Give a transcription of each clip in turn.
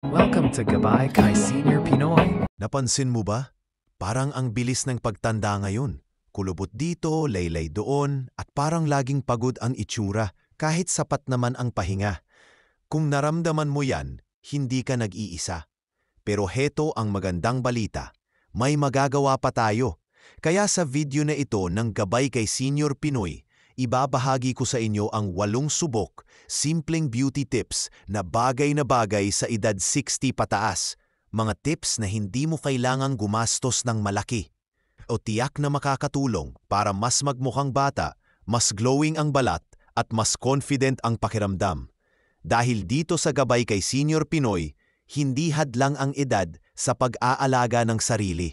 Welcome to Gabay Kai Senior Pinoy. Napansin mo ba? Parang ang bilis ng pagtanda ngayon. Kulubot dito, laylay doon, at parang laging pagod ang itsura kahit sapat naman ang pahinga. Kung naramdaman mo yan, hindi ka nag-iisa. Pero heto ang magandang balita. May magagawa pa tayo. Kaya sa video na ito ng Gabay kay Senior Pinoy, ibabahagi ko sa inyo ang 8 subok, simpleng beauty tips na bagay sa edad 60 pataas. Mga tips na hindi mo kailangang gumastos ng malaki o tiyak na makakatulong para mas magmukhang bata, mas glowing ang balat at mas confident ang pakiramdam. Dahil dito sa Gabay kay Senior Pinoy, hindi hadlang ang edad sa pag-aalaga ng sarili.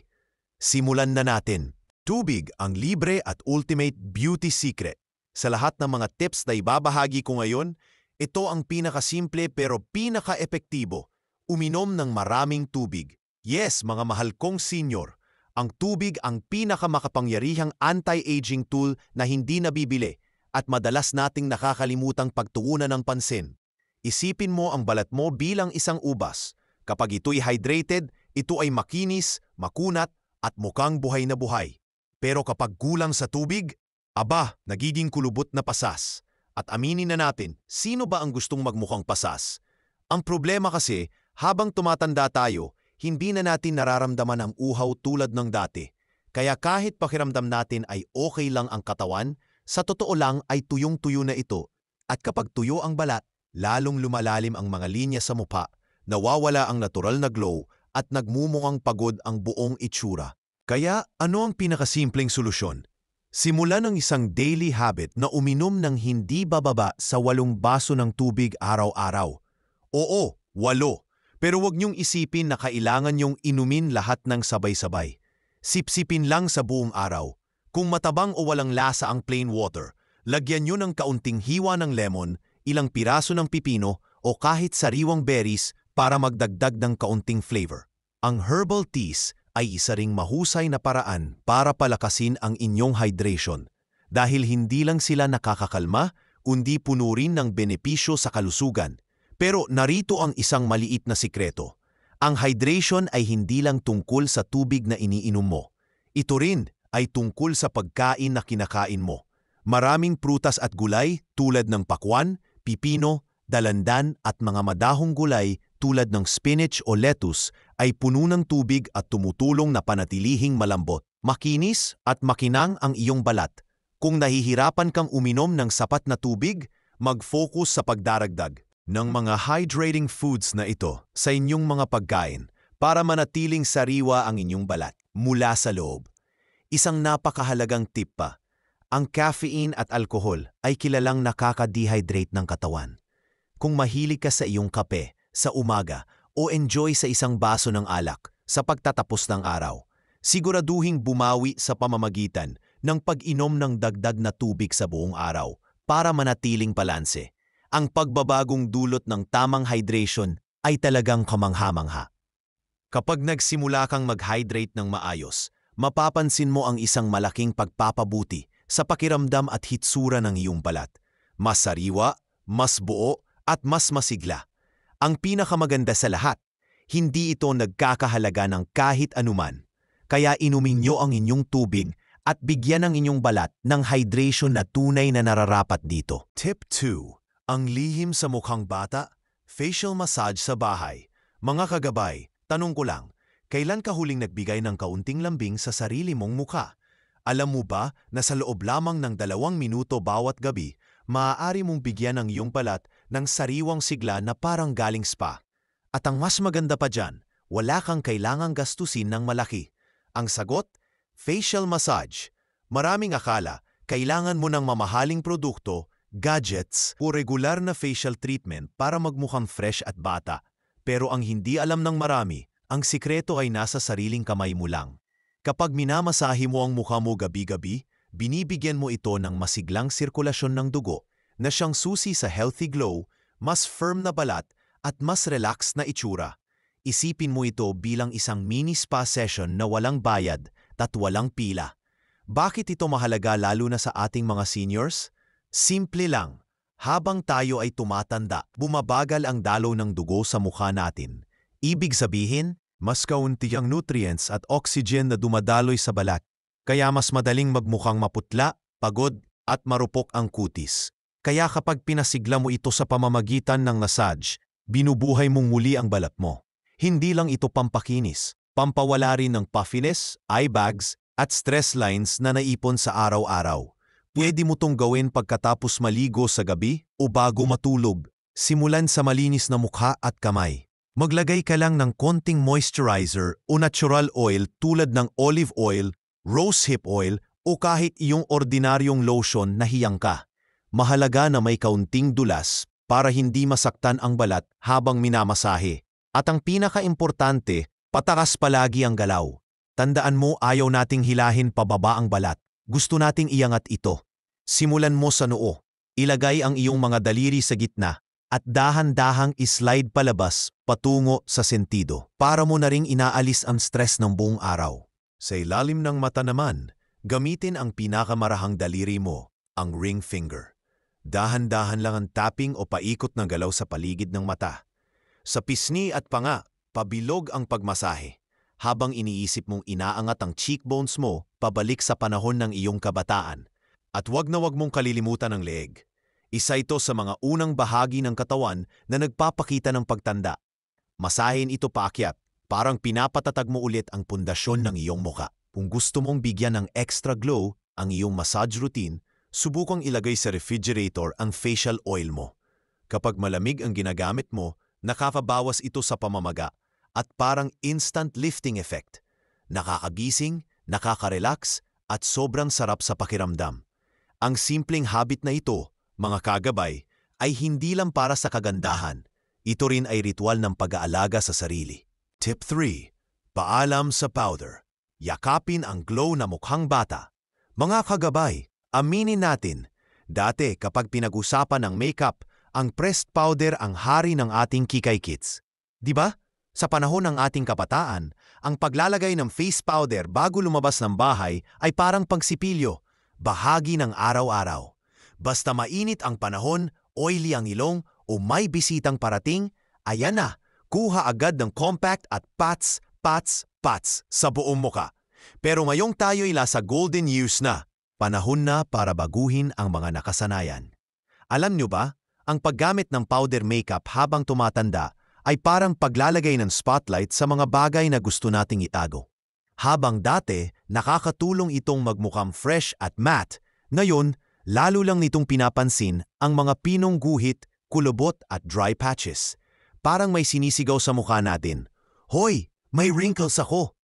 Simulan na natin. Tubig ang libre at ultimate beauty secret. Sa lahat ng mga tips na ibabahagi ko ngayon, ito ang pinakasimple pero pinaka-epektibo. Uminom ng maraming tubig. Yes, mga mahal kong senior, ang tubig ang pinakamakapangyarihang anti-aging tool na hindi nabibili at madalas nating nakakalimutang pagtuunan ng pansin. Isipin mo ang balat mo bilang isang ubas. Kapag ito'y hydrated, ito ay makinis, makunat at mukhang buhay na buhay. Pero kapag kulang sa tubig, nagiging kulubot na pasas. At aminin na natin, sino ba ang gustong magmukhang pasas? Ang problema kasi, habang tumatanda tayo, hindi na natin nararamdaman ang uhaw tulad ng dati. Kaya kahit pakiramdam natin ay okay lang ang katawan, sa totoo lang ay tuyong-tuyo na ito. At kapag tuyo ang balat, lalong lumalalim ang mga linya sa mukha, nawawala ang natural na glow at nagmumukhang pagod ang buong itsura. Kaya ano ang pinakasimpleng solusyon? Simulan ng isang daily habit na uminom ng hindi bababa sa 8 baso ng tubig araw-araw. Oo, 8. Pero huwag niyong isipin na kailangan niyong inumin lahat ng sabay-sabay. Sipsipin lang sa buong araw. Kung matabang o walang lasa ang plain water, lagyan niyo ng kaunting hiwa ng lemon, ilang piraso ng pipino o kahit sariwang berries para magdagdag ng kaunting flavor. Ang herbal teas ay isa ring mahusay na paraan para palakasin ang inyong hydration dahil hindi lang sila nakakakalma, kundi puno rin ng benepisyo sa kalusugan. Pero narito ang isang maliit na sikreto. Ang hydration ay hindi lang tungkol sa tubig na iniinom mo. Ito rin ay tungkol sa pagkain na kinakain mo. Maraming prutas at gulay tulad ng pakwan, pipino, dalandan at mga madahong gulay tulad ng spinach o lettuce ay puno ng tubig at tumutulong na panatilihing malambot, makinis at makinang ang iyong balat. Kung nahihirapan kang uminom ng sapat na tubig, mag-focus sa pagdaragdag ng mga hydrating foods na ito sa inyong mga pagkain para manatiling sariwa ang inyong balat mula sa loob. Isang napakahalagang tip pa, ang caffeine at alkohol ay kilalang nakaka-dehydrate ng katawan. Kung mahilig ka sa iyong kape sa umaga o enjoy sa isang baso ng alak sa pagtatapos ng araw, siguraduhing bumawi sa pamamagitan ng pag-inom ng dagdag na tubig sa buong araw para manatiling balanse. Ang pagbabagong dulot ng tamang hydration ay talagang kamangha-mangha. Kapag nagsimula kang mag-hydrate ng maayos, mapapansin mo ang isang malaking pagpapabuti sa pakiramdam at hitsura ng iyong balat. Mas sariwa, mas buo, at mas masigla. Ang pinakamaganda sa lahat, hindi ito nagkakahalaga ng kahit anuman. Kaya inumin niyo ang inyong tubig at bigyan ang inyong balat ng hydration na tunay na nararapat dito. Tip 2. Ang lihim sa mukhang bata, facial massage sa bahay. Mga kagabay, tanong ko lang, kailan ka huling nagbigay ng kaunting lambing sa sarili mong mukha? Alam mo ba na sa loob lamang ng 2 minuto bawat gabi, maaari mong bigyan ng iyong balat ng sariwang sigla na parang galing spa. At ang mas maganda pa dyan, wala kang kailangang gastusin ng malaki. Ang sagot? Facial massage. Maraming akala, kailangan mo ng mamahaling produkto, gadgets o regular na facial treatment para magmukhang fresh at bata. Pero ang hindi alam ng marami, ang sikreto ay nasa sariling kamay mo lang. Kapag minamasahe mo ang mukha mo gabi-gabi, binibigyan mo ito ng masiglang sirkulasyon ng dugo na siyang susi sa healthy glow, mas firm na balat at mas relaxed na itsura. Isipin mo ito bilang isang mini spa session na walang bayad at walang pila. Bakit ito mahalaga lalo na sa ating mga seniors? Simple lang. Habang tayo ay tumatanda, bumabagal ang daloy ng dugo sa mukha natin. Ibig sabihin, mas kaunti ang nutrients at oxygen na dumadaloy sa balat, kaya mas madaling magmukhang maputla, pagod, at marupok ang kutis. Kaya kapag pinasigla mo ito sa pamamagitan ng massage, binubuhay mong muli ang balat mo. Hindi lang ito pampakinis, pampawala rin ng puffiness, eye bags, at stress lines na naipon sa araw-araw. Pwede mo tong gawin pagkatapos maligo sa gabi o bago matulog. Simulan sa malinis na mukha at kamay. Maglagay ka lang ng konting moisturizer o natural oil tulad ng olive oil, rosehip oil o kahit iyong ordinaryong lotion na hiyang ka. Mahalaga na may kaunting dulas para hindi masaktan ang balat habang minamasahe. At ang pinaka-importante, patakas palagi ang galaw. Tandaan mo, ayaw nating hilahin pababa ang balat. Gusto nating iangat ito. Simulan mo sa noo. Ilagay ang iyong mga daliri sa gitna at dahan-dahang islide palabas patungo sa sentido. Para mo na ring inaalis ang stress ng buong araw. Sa ilalim ng mata naman, gamitin ang pinakamarahang daliri mo, ang ring finger. Dahan-dahan lang ang tapping o paikot ng galaw sa paligid ng mata. Sa pisngi at panga, pabilog ang pagmasahe. Habang iniisip mong inaangat ang cheekbones mo pabalik sa panahon ng iyong kabataan. At wag na wag mong kalilimutan ang leeg. Isa ito sa mga unang bahagi ng katawan na nagpapakita ng pagtanda. Masahin ito paakyat, parang pinapatatag mo ulit ang pundasyon ng iyong muka. Kung gusto mong bigyan ng extra glow ang iyong massage routine, subukang ilagay sa refrigerator ang facial oil mo. Kapag malamig ang ginagamit mo, nakapabawas ito sa pamamaga at parang instant lifting effect. Nakakagising, nakaka-relax at sobrang sarap sa pakiramdam. Ang simpleng habit na ito, mga kagabay, ay hindi lang para sa kagandahan. Ito rin ay ritual ng pag-aalaga sa sarili. Tip 3. Paalam sa powder. Yakapin ang glow na mukhang bata. Mga kagabay, aminin natin, dati kapag pinag-usapan ng makeup, ang pressed powder ang hari ng ating kikaykits. Di ba? Sa panahon ng ating kabataan, ang paglalagay ng face powder bago lumabas ng bahay ay parang pangsipilyo, bahagi ng araw-araw. Basta mainit ang panahon, oily ang ilong o may bisitang parating, ayan na, kuha agad ng compact at pats sa buong muka. Pero ngayong tayo'y nasa golden years na, panahon na para baguhin ang mga nakasanayan. Alam nyo ba, ang paggamit ng powder makeup habang tumatanda ay parang paglalagay ng spotlight sa mga bagay na gusto nating itago. Habang dati, nakakatulong itong magmukhang fresh at matte, ngayon, lalo lang nitong pinapansin ang mga pinong guhit, kulubot at dry patches. Parang may sinisigaw sa mukha natin, "Hoy, may wrinkles ako!"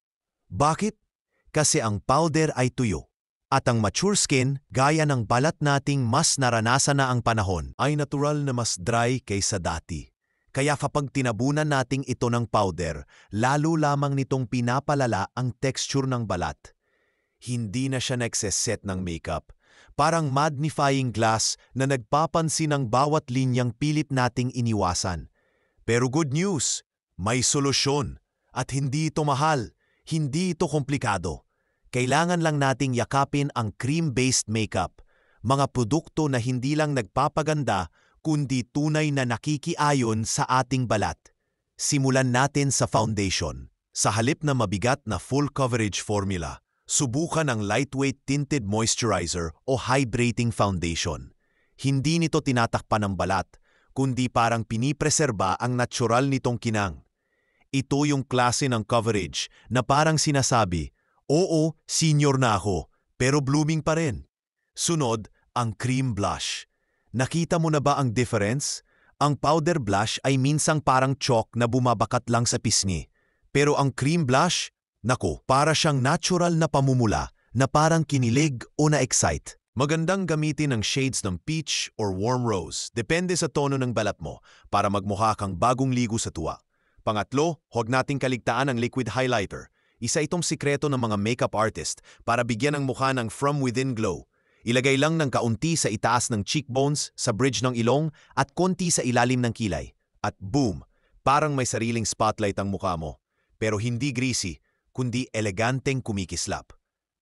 Bakit? Kasi ang powder ay tuyo. At ang mature skin, gaya ng balat nating mas naranasan na ang panahon, ay natural na mas dry kaysa dati. Kaya kapag tinabunan nating ito ng powder, lalo lamang nitong pinapalala ang texture ng balat. Hindi na siya nagseset ng makeup. Parang magnifying glass na nagpapansin ng bawat linyang pilit nating iniwasan. Pero good news, may solusyon. At hindi ito mahal, hindi ito komplikado. Kailangan lang nating yakapin ang cream-based makeup, mga produkto na hindi lang nagpapaganda, kundi tunay na nakikiayon sa ating balat. Simulan natin sa foundation. Sa halip na mabigat na full coverage formula, subukan ang lightweight tinted moisturizer o hydrating foundation. Hindi nito tinatakpan ng balat, kundi parang pinipreserba ang natural nitong kinang. Ito yung klase ng coverage na parang sinasabi, "Oo, senior na ako, pero blooming pa rin." Sunod, ang cream blush. Nakita mo na ba ang difference? Ang powder blush ay minsang parang chalk na bumabakat lang sa pisngi. Pero ang cream blush, nako, para siyang natural na pamumula na parang kinilig o na-excite. Magandang gamitin ang shades ng peach or warm rose, depende sa tono ng balat mo, para magmukha kang bagong ligo sa tuwa. Pangatlo, huwag nating kaligtaan ang liquid highlighter. Isa itong sikreto ng mga makeup artist para bigyan ang mukha ng from within glow. Ilagay lang ng kaunti sa itaas ng cheekbones, sa bridge ng ilong, at konti sa ilalim ng kilay. At boom, parang may sariling spotlight ang mukha mo. Pero hindi greasy, kundi eleganteng kumikislap.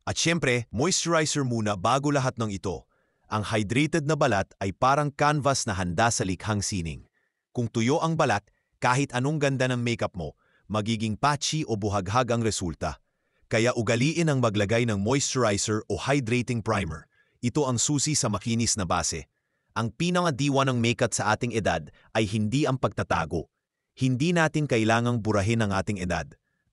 At syempre, moisturizer muna bago lahat ng ito. Ang hydrated na balat ay parang canvas na handa sa likhang sining. Kung tuyo ang balat, Kahit anong ganda ng makeup mo, magiging patchy o buhaghag ang resulta. Kaya ugaliin ang maglagay ng moisturizer o hydrating primer. Ito ang susi sa makinis na base. Ang pinakadiwa ng makeup sa ating edad ay hindi ang pagtatago. Hindi natin kailangang burahin ang ating edad.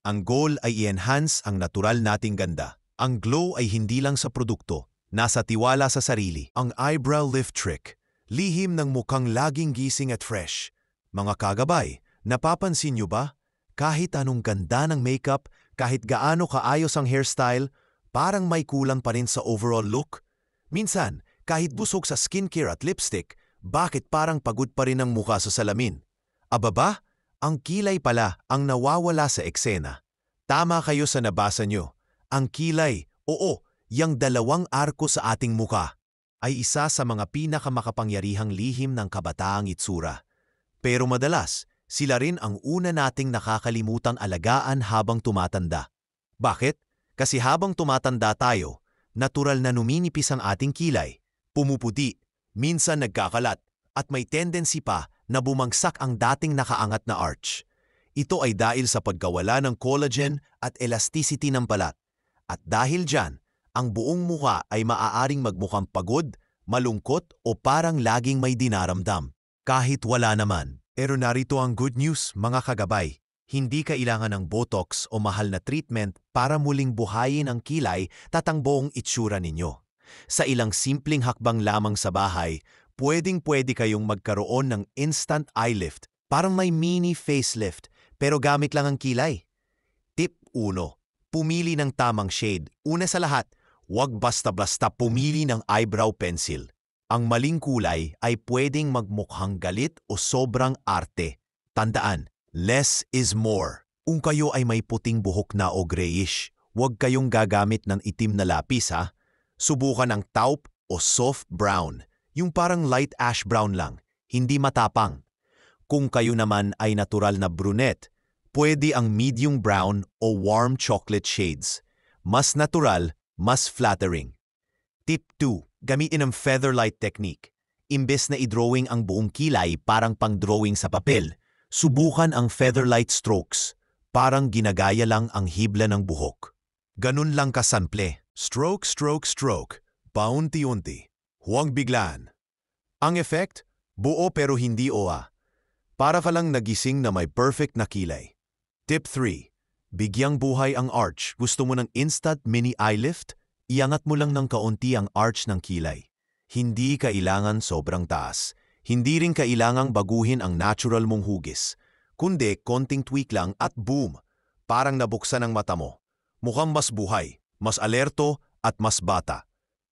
Ang goal ay i-enhance ang natural nating ganda. Ang glow ay hindi lang sa produkto, nasa tiwala sa sarili. Ang eyebrow lift trick, lihim ng mukhang laging gising at fresh. Mga kagabay, napapansin niyo ba? Kahit anong ganda ng makeup, kahit gaano kaayos ang hairstyle, parang may kulang pa rin sa overall look. Minsan, kahit busog sa skincare at lipstick, bakit parang pagod pa rin ang mukha sa salamin? Ababa, ang kilay pala ang nawawala sa eksena. Tama kayo sa nabasa nyo. Ang kilay, oo, yang dalawang arko sa ating mukha, ay isa sa mga pinakamakapangyarihang lihim ng kabataang itsura. Pero madalas, sila rin ang una nating nakakalimutang alagaan habang tumatanda. Bakit? Kasi habang tumatanda tayo, natural na numinipis ang ating kilay, pumuputi, minsan nagkakalat, at may tendency pa na bumagsak ang dating nakaangat na arch. Ito ay dahil sa pagkawala ng collagen at elasticity ng balat. At dahil dyan, ang buong mukha ay maaaring magmukhang pagod, malungkot o parang laging may dinaramdam. Kahit wala naman. Pero narito ang good news, mga kagabay. Hindi kailangan ng botox o mahal na treatment para muling buhayin ang kilay tatang buong itsura ninyo. Sa ilang simpleng hakbang lamang sa bahay, pwedeng-pwede kayong magkaroon ng instant eye lift, parang may mini facelift, pero gamit lang ang kilay. Tip 1. Pumili ng tamang shade. Una sa lahat, huwag basta-basta pumili ng eyebrow pencil. Ang maling kulay ay pwedeng magmukhang galit o sobrang arte. Tandaan, less is more. Kung kayo ay may puting buhok na o grayish, huwag kayong gagamit ng itim na lapis ha. Subukan ang taupe o soft brown. Yung parang light ash brown lang, hindi matapang. Kung kayo naman ay natural na brunette, pwede ang medium brown o warm chocolate shades. Mas natural, mas flattering. Tip 2. Gamitin ang featherlight technique. Imbes na i-drawing ang buong kilay parang pang-drawing sa papel, subukan ang featherlight strokes. Parang ginagaya lang ang hibla ng buhok. Ganun lang kasample. Stroke, stroke, stroke. Paunti-unti. Huwag biglaan. Ang effect, buo pero hindi oa. Para ka lang nagising na may perfect na kilay. Tip 3. Bigyang buhay ang arch. Gusto mo ng instant mini eye lift? Iangat mo lang ng kaunti ang arch ng kilay. Hindi kailangan sobrang taas. Hindi rin kailangang baguhin ang natural mong hugis. Kundi konting tweak lang at boom! Parang nabuksan ang mata mo. Mukhang mas buhay, mas alerto at mas bata.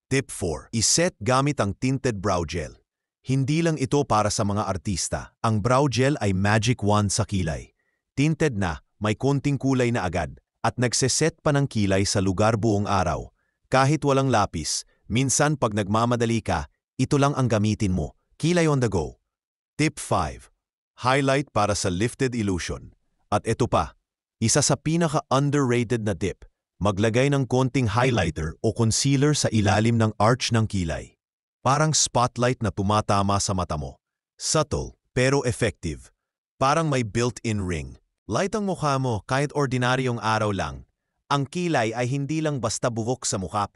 Tip 4. Iset gamit ang tinted brow gel. Hindi lang ito para sa mga artista. Ang brow gel ay magic wand sa kilay. Tinted na, may konting kulay na agad, at nagseset pa ng kilay sa lugar buong araw. Kahit walang lapis, minsan pag nagmamadali ka, ito lang ang gamitin mo. Kilay on the go. Tip 5. Highlight para sa lifted illusion. At ito pa, isa sa pinaka-underrated na tip. Maglagay ng konting highlighter o concealer sa ilalim ng arch ng kilay. Parang spotlight na tumatama sa mata mo. Subtle, pero effective. Parang may built-in ring. Light ang mukha mo kahit ordinaryong araw lang. Ang kilay ay hindi lang basta buhok sa mukha.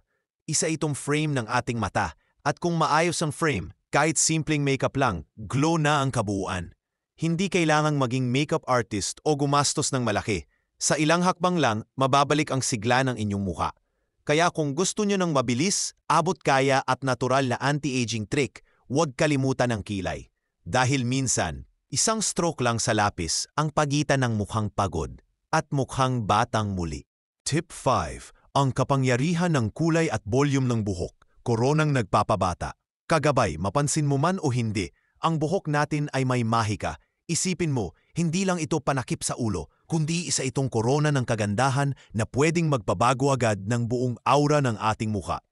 Isa itong frame ng ating mata. At kung maayos ang frame, kahit simpleng makeup lang, glow na ang kabuuan. Hindi kailangang maging makeup artist o gumastos ng malaki. Sa ilang hakbang lang, mababalik ang sigla ng inyong mukha. Kaya kung gusto nyo ng mabilis, abot kaya at natural na anti-aging trick, huwag kalimutan ang kilay. Dahil minsan, isang stroke lang sa lapis ang pagitan ng mukhang pagod at mukhang batang muli. Tip 5. Ang kapangyarihan ng kulay at volume ng buhok, koronang nagpapabata. Kagabay, mapansin mo man o hindi, ang buhok natin ay may mahika. Isipin mo, hindi lang ito panakip sa ulo, kundi isa itong korona ng kagandahan na pwedeng magpabago agad ng buong aura ng ating mukha.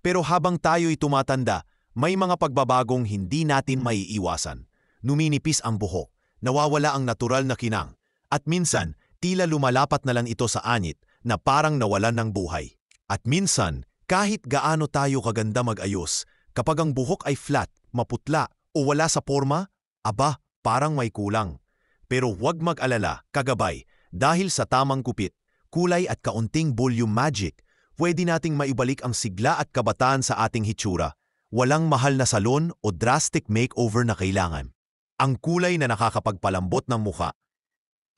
Pero habang tayo'y tumatanda, may mga pagbabagong hindi natin maiiwasan. Numinipis ang buhok, nawawala ang natural na kinang, at minsan, tila lumalapat na lang ito sa anit na parang nawalan ng buhay. At minsan, kahit gaano tayo kaganda mag-ayos, kapag ang buhok ay flat, maputla o wala sa forma, aba, parang may kulang. Pero huwag mag-alala, kagabay, dahil sa tamang kupit, kulay at kaunting volume magic, pwede nating maibalik ang sigla at kabataan sa ating hitsura. Walang mahal na salon o drastic makeover na kailangan. Ang kulay na nakakapagpalambot ng mukha.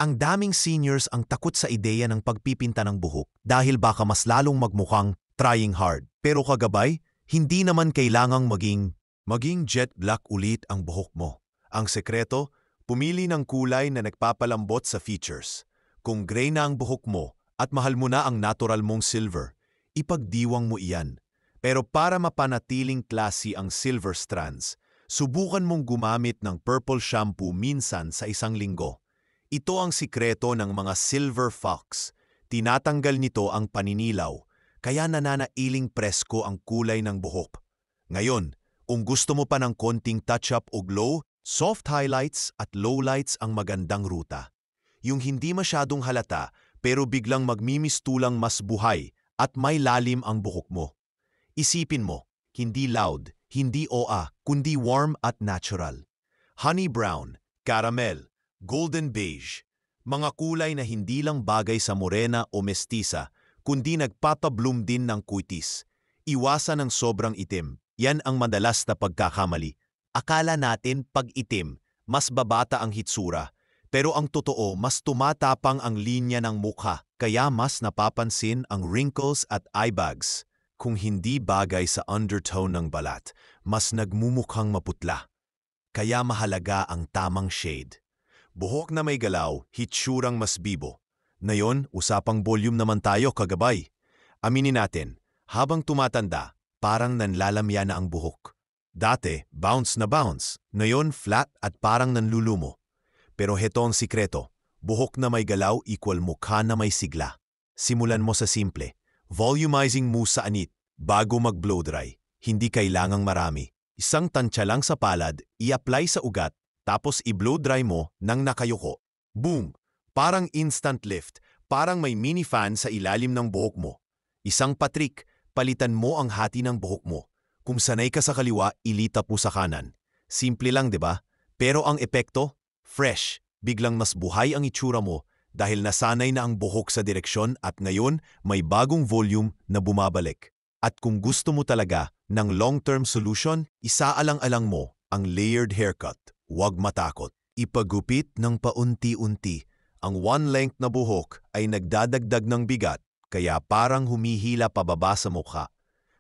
Ang daming seniors ang takot sa ideya ng pagpipinta ng buhok dahil baka mas lalong magmukhang trying hard. Pero kagabay, hindi naman kailangang maging jet black ulit ang buhok mo. Ang sekreto, pumili ng kulay na nagpapalambot sa features. Kung gray na ang buhok mo at mahal mo na ang natural mong silver, ipagdiwang mo iyan. Pero para mapanatiling classy ang silver strands, subukan mong gumamit ng purple shampoo minsan sa isang linggo. Ito ang sikreto ng mga silver fox. Tinatanggal nito ang paninilaw, kaya nananailing presko ang kulay ng buhok. Ngayon, kung gusto mo pa ng konting touch-up o glow, soft highlights at lowlights ang magandang ruta. Yung hindi masyadong halata pero biglang magmimistulang mas buhay at may lalim ang buhok mo. Isipin mo, hindi loud, hindi OA, kundi warm at natural. Honey brown, caramel, golden beige, mga kulay na hindi lang bagay sa morena o mestiza, kundi nagpapabloom din ng kuitis. Iwasan ng sobrang itim, yan ang madalas na pagkakamali. Akala natin pag itim, mas babata ang hitsura. Pero ang totoo, mas tumatapang ang linya ng mukha, kaya mas napapansin ang wrinkles at eye bags. Kung hindi bagay sa undertone ng balat, mas nagmumukhang maputla. Kaya mahalaga ang tamang shade. Buhok na may galaw, hitsurang mas bibo. Ngayon, usapang volume naman tayo, kagabay. Aminin natin, habang tumatanda, parang nanlalamya na ang buhok. Dati, bounce na bounce. Ngayon, flat at parang nanlulumo. Pero heto ang sikreto, buhok na may galaw equal mukha na may sigla. Simulan mo sa simple, volumizing mousse sa anit bago mag-blow dry. Hindi kailangang marami. Isang tansya lang sa palad, i-apply sa ugat, tapos i-blow dry mo nang nakayuko. Boom! Parang instant lift, parang may mini fan sa ilalim ng buhok mo. Isang patrik, palitan mo ang hati ng buhok mo. Kung sanay ka sa kaliwa, ilitap mo sa kanan. Simple lang, 'di ba? Pero ang epekto, fresh, biglang mas buhay ang itsura mo dahil nasanay na ang buhok sa direksyon at ngayon may bagong volume na bumabalik. At kung gusto mo talaga ng long-term solution, isaalang-alang mo ang layered haircut. Huwag matakot. Ipagupit ng paunti-unti. Ang one length na buhok ay nagdadagdag ng bigat kaya parang humihila pababa sa mukha.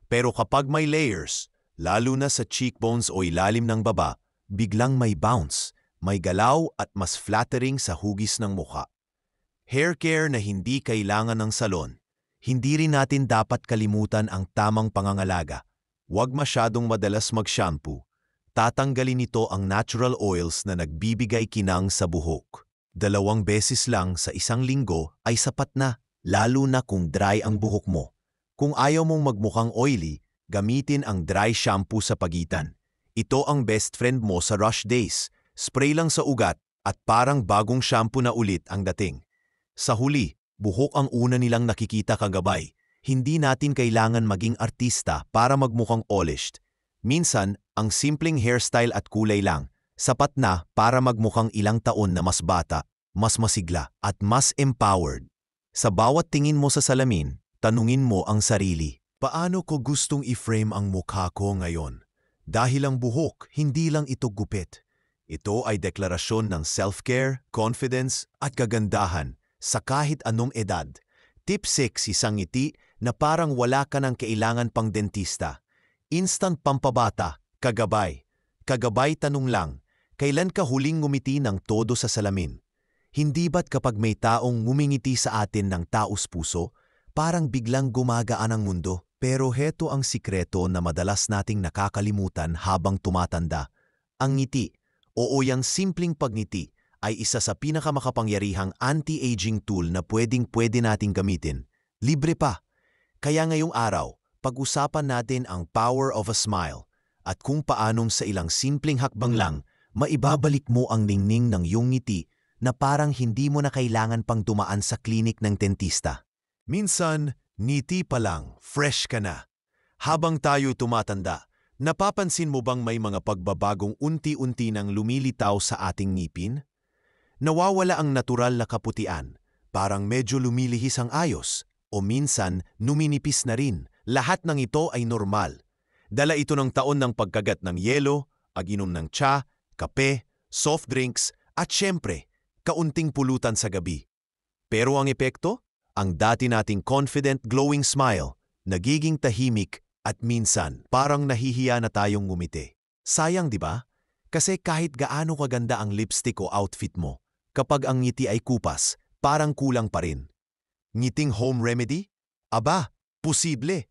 Pero kapag may layers, lalo na sa cheekbones o ilalim ng baba, biglang may bounce. May galaw at mas flattering sa hugis ng mukha. Hair care na hindi kailangan ng salon. Hindi rin natin dapat kalimutan ang tamang pangangalaga. Huwag masyadong madalas mag-shampoo. Tatanggalin nito ang natural oils na nagbibigay kinang sa buhok. 2 beses lang sa isang linggo ay sapat na, lalo na kung dry ang buhok mo. Kung ayaw mong magmukhang oily, gamitin ang dry shampoo sa pagitan. Ito ang best friend mo sa rush days. Spray lang sa ugat at parang bagong shampoo na ulit ang dating. Sa huli, buhok ang una nilang nakikita, kagabay. Hindi natin kailangan maging artista para magmukhang polished. Minsan, ang simpleng hairstyle at kulay lang, sapat na para magmukhang ilang taon na mas bata, mas masigla, at mas empowered. Sa bawat tingin mo sa salamin, tanungin mo ang sarili, paano ko gustong i-frame ang mukha ko ngayon? Dahil ang buhok, hindi lang ito gupit. Ito ay deklarasyon ng self-care, confidence at kagandahan sa kahit anong edad. Tip 6, isang ngiti na parang wala ka ng kailangan pang dentista. Instant pampabata, kagabay. Kagabay, tanong lang, kailan ka huling ngumiti ng todo sa salamin? Hindi ba't kapag may taong ngumingiti sa atin ng taos puso, parang biglang gumagaan ang mundo? Pero heto ang sikreto na madalas nating nakakalimutan habang tumatanda. Ang ngiti. Oo, yang simpleng pagngiti ay isa sa pinakamakapangyarihang anti-aging tool na pwede nating gamitin. Libre pa. Kaya ngayong araw, pag-usapan natin ang power of a smile at kung paanong sa ilang simpleng hakbang lang, maibabalik mo ang ningning ng iyong ngiti na parang hindi mo na kailangan pang dumaan sa klinik ng dentista. Minsan, ngiti pa lang, fresh ka na. Habang tayo tumatanda, napapansin mo bang may mga pagbabagong unti-unti nang lumilitaw sa ating ngipin? Nawawala ang natural na kaputian, parang medyo lumilihis ang ayos, o minsan numinipis na rin. Lahat ng ito ay normal. Dala ito ng taon ng pagkagat ng yelo, aginom ng tsa, kape, soft drinks, at syempre, kaunting pulutan sa gabi. Pero ang epekto? Ang dati nating confident, glowing smile, nagiging tahimik at minsan parang nahihiya na tayong ngumiti. Sayang, di ba? Kasi kahit gaano kaganda ang lipstick o outfit mo, kapag ang ngiti ay kupas, parang kulang pa rin. Ngiting home remedy? Aba, posible.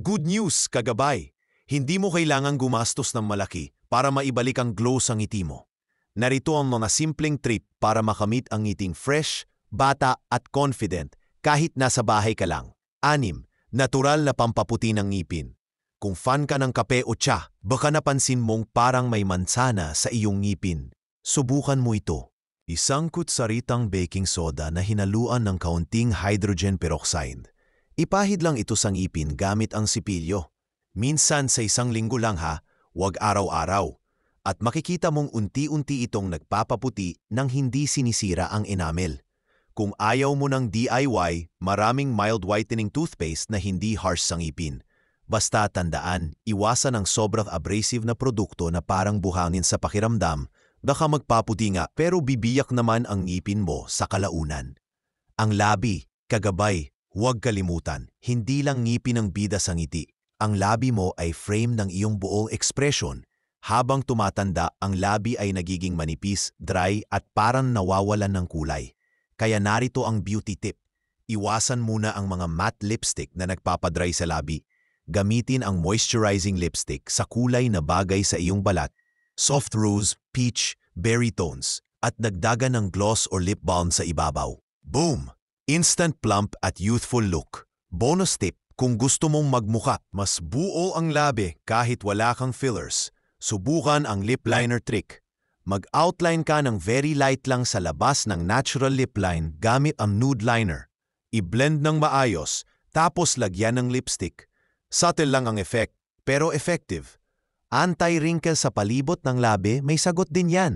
Good news, kagabay. Hindi mo kailangang gumastos ng malaki para maibalik ang glow sa ngiti mo. Narito ang mga simpleng trip para makamit ang ngiting fresh, bata at confident kahit nasa bahay ka lang. 6. Natural na pampaputi ng ngipin. Kung fan ka ng kape o tsa, baka napansin mong parang may mansana sa iyong ngipin. Subukan mo ito. Isang kutsaritang baking soda na hinaluan ng kaunting hydrogen peroxide. Ipahid lang ito sa ngipin gamit ang sipilyo. Minsan sa isang linggo lang ha, huwag araw-araw. At makikita mong unti-unti itong nagpapaputi nang hindi sinisira ang enamel. Kung ayaw mo ng DIY, maraming mild whitening toothpaste na hindi harsh sa ngipin. Basta tandaan, iwasan ang sobrang abrasive na produkto na parang buhangin sa pakiramdam, baka magpaputi nga pero bibiyak naman ang ngipin mo sa kalaunan. Ang labi, kagabay, huwag kalimutan, hindi lang ngipin ang bida sa ngiti. Ang labi mo ay frame ng iyong buong ekspresyon. Habang tumatanda, ang labi ay nagiging manipis, dry at parang nawawalan ng kulay. Kaya narito ang beauty tip. Iwasan muna ang mga matte lipstick na nagpapadry sa labi. Gamitin ang moisturizing lipstick sa kulay na bagay sa iyong balat. Soft rose, peach, berry tones, at dagdagan ng gloss or lip balm sa ibabaw. Boom! Instant plump at youthful look. Bonus tip, kung gusto mong magmukha, mas buo ang labi kahit wala kang fillers. Subukan ang lip liner trick. Mag-outline ka ng very light lang sa labas ng natural lip line gamit ang nude liner. I-blend ng maayos, tapos lagyan ng lipstick. Subtle lang ang effect, pero effective. Anti-wrinkle sa palibot ng labi, may sagot din yan.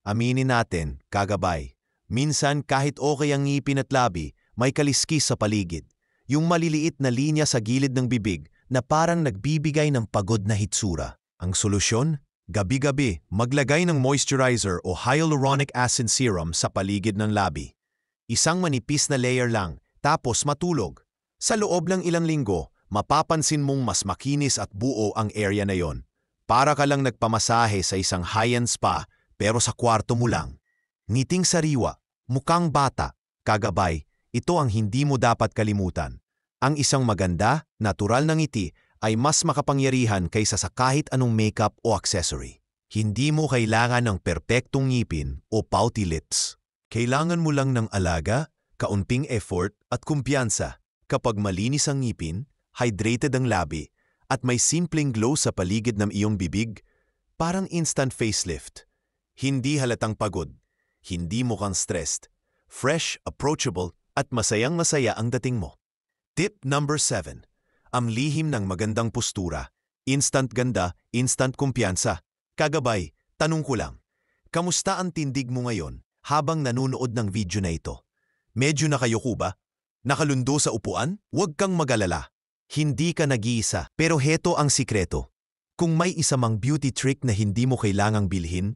Aminin natin, kagabay. Minsan kahit okay ang ngipin at labi, may kaliskis sa paligid. Yung maliliit na linya sa gilid ng bibig na parang nagbibigay ng pagod na hitsura. Ang solusyon? Gabi-gabi, maglagay ng moisturizer o hyaluronic acid serum sa paligid ng labi. Isang manipis na layer lang, tapos matulog. Sa loob ng ilang linggo, mapapansin mong mas makinis at buo ang area na yon. Para ka lang nagpamasahe sa isang high-end spa, pero sa kwarto mo lang. Ngiting sariwa, mukhang bata, kagabay, ito ang hindi mo dapat kalimutan. Ang isang maganda, natural na ngiti ay mas makapangyarihan kaysa sa kahit anong makeup o accessory. Hindi mo kailangan ng perpektong ngipin o pouty lips. Kailangan mo lang ng alaga, kaunting effort at kumpiyansa. Kapag malinis ang ngipin, hydrated ang labi, at may simpleng glow sa paligid ng iyong bibig, parang instant facelift. Hindi halatang pagod, hindi mukhang stressed, fresh, approachable, at masayang-masaya ang dating mo. Tip number 7. Ang lihim ng magandang postura. Instant ganda, instant kumpiyansa. Kagabay, tanong ko lang, kamusta ang tindig mo ngayon habang nanonood ng video na ito? Medyo nakayuko ba? Nakalundo sa upuan? Huwag kang mag-alala. Hindi ka nag-iisa, pero heto ang sikreto. Kung may isa mang beauty trick na hindi mo kailangang bilhin,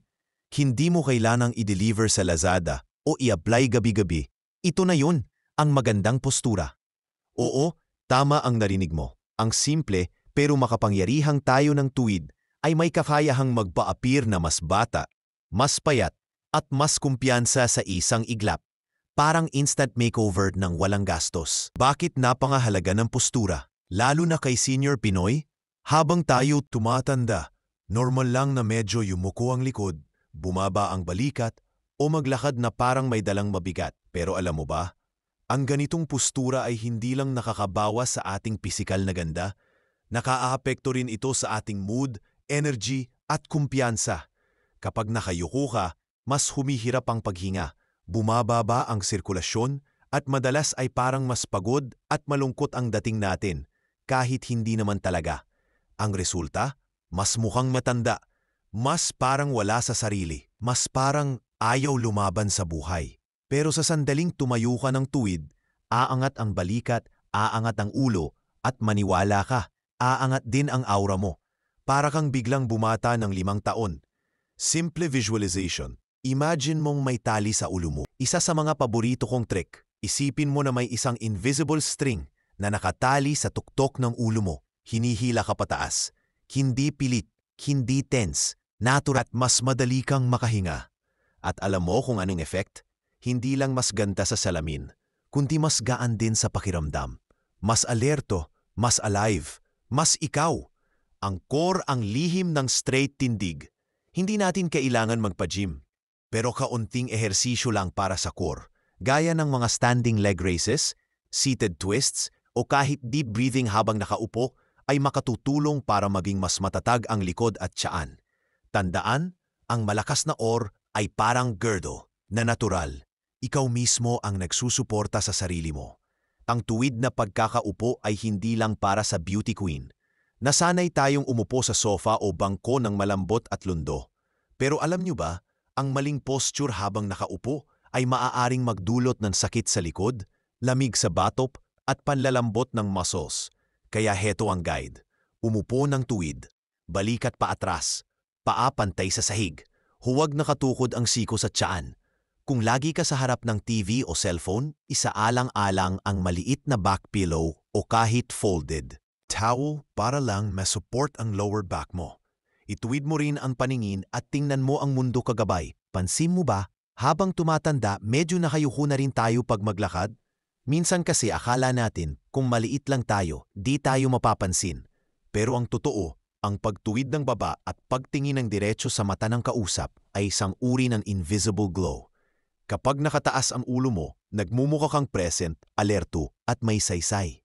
hindi mo kailangang i-deliver sa Lazada o i-apply gabi-gabi, ito na yun, ang magandang postura. Oo, tama ang narinig mo. Ang simple pero makapangyarihang tayo ng tuwid ay may kakayahang magpa-appear na mas bata, mas payat, at mas kumpiyansa sa isang iglap. Parang instant makeover ng walang gastos. Bakit napangahalaga ng postura? Lalo na kay Senior Pinoy? Habang tayo tumatanda, normal lang na medyo yumuko ang likod, bumaba ang balikat, o maglakad na parang may dalang mabigat. Pero alam mo ba? Ang ganitong postura ay hindi lang nakakabawas sa ating pisikal na ganda, nakaaapekto rin ito sa ating mood, energy at kumpiyansa. Kapag nakayuko ka, mas humihirap ang paghinga, bumababa ang sirkulasyon at madalas ay parang mas pagod at malungkot ang dating natin, kahit hindi naman talaga. Ang resulta, mas mukhang matanda, mas parang wala sa sarili, mas parang Ayaw lumaban sa buhay. Pero sa sandaling tumayo ka ng tuwid, aangat ang balikat, aangat ang ulo, at maniwala ka, aangat din ang aura mo. Para kang biglang bumata ng 5 taon. Simple visualization. Imagine mong may tali sa ulo mo. Isa sa mga paborito kong trick. Isipin mo na may isang invisible string na nakatali sa tuktok ng ulo mo. Hinihila ka pataas. Hindi pilit, hindi tense, natural at mas madali kang makahinga. At alam mo kung anong effect? Hindi lang mas ganda sa salamin, kundi mas gaan din sa pakiramdam. Mas alerto, mas alive, mas ikaw. Ang core ang lihim ng straight tindig. Hindi natin kailangan magpa-gym. Pero kaunting ehersisyo lang para sa core, gaya ng mga standing leg raises, seated twists, o kahit deep breathing habang nakaupo, ay makatutulong para maging mas matatag ang likod at tiyan. Tandaan, ang malakas na core ay parang girdle na natural. Ikaw mismo ang nagsusuporta sa sarili mo. Ang tuwid na pagkakaupo ay hindi lang para sa beauty queen. Nasanay tayong umupo sa sofa o bangko ng malambot at lundo. Pero alam niyo ba, ang maling posture habang nakaupo ay maaaring magdulot ng sakit sa likod, lamig sa batop, at panlalambot ng muscles. Kaya heto ang guide. Umupo ng tuwid, balikat paatras, paa pantay sa sahig. Huwag nakatukod ang siko sa tiyan. Kung lagi ka sa harap ng TV o cellphone, isaalang-alang ang maliit na back pillow o kahit folded towel para lang ma-support ang lower back mo. Ituwid mo rin ang paningin at tingnan mo ang mundo kagabay. Pansin mo ba, habang tumatanda, medyo nakayuko na rin tayo pag maglakad? Minsan kasi akala natin, kung maliit lang tayo, di tayo mapapansin. Pero ang totoo, ang pagtuwid ng baba at pagtingin ng diretso sa mata ng kausap ay isang uri ng invisible glow. Kapag nakataas ang ulo mo, nagmumukha kang present, alerto, at may saysay.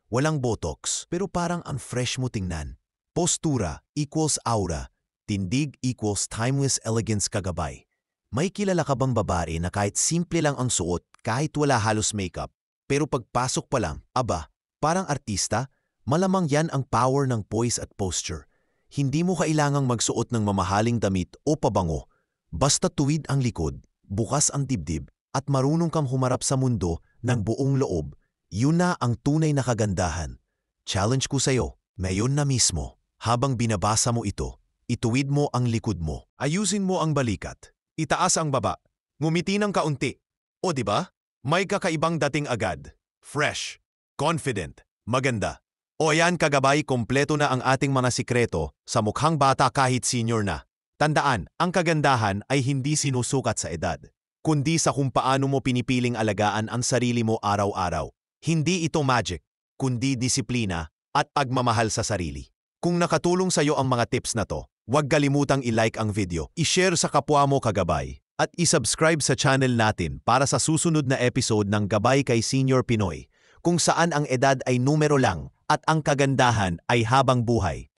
Walang botox, pero parang ang fresh mo tingnan. Postura equals aura, tindig equals timeless elegance kagabay. May kilala ka bang babae na kahit simple lang ang suot, kahit wala halos makeup, pero pagpasok pa lang, aba, parang artista? Malamang yan ang power ng poise at posture. Hindi mo kailangang magsuot ng mamahaling damit o pabango. Basta tuwid ang likod, bukas ang dibdib, at marunong kang humarap sa mundo ng buong loob, yun na ang tunay na kagandahan. Challenge ko sa'yo, ngayon na mismo, habang binabasa mo ito, ituwid mo ang likod mo. Ayusin mo ang balikat, itaas ang baba, ngumiti ng kaunti. O diba? May kakaibang dating agad. Fresh, confident, maganda. O yan kagabay, kompleto na ang ating mga sikreto sa mukhang bata kahit senior na. Tandaan, ang kagandahan ay hindi sinusukat sa edad, kundi sa kung paano mo pinipiling alagaan ang sarili mo araw-araw. Hindi ito magic, kundi disiplina at pagmamahal sa sarili. Kung nakatulong sa iyo ang mga tips na to, huwag kalimutang i-like ang video, i-share sa kapwa mo kagabay, at i-subscribe sa channel natin para sa susunod na episode ng Gabay kay Senior Pinoy, kung saan ang edad ay numero lang at ang kagandahan ay habang buhay.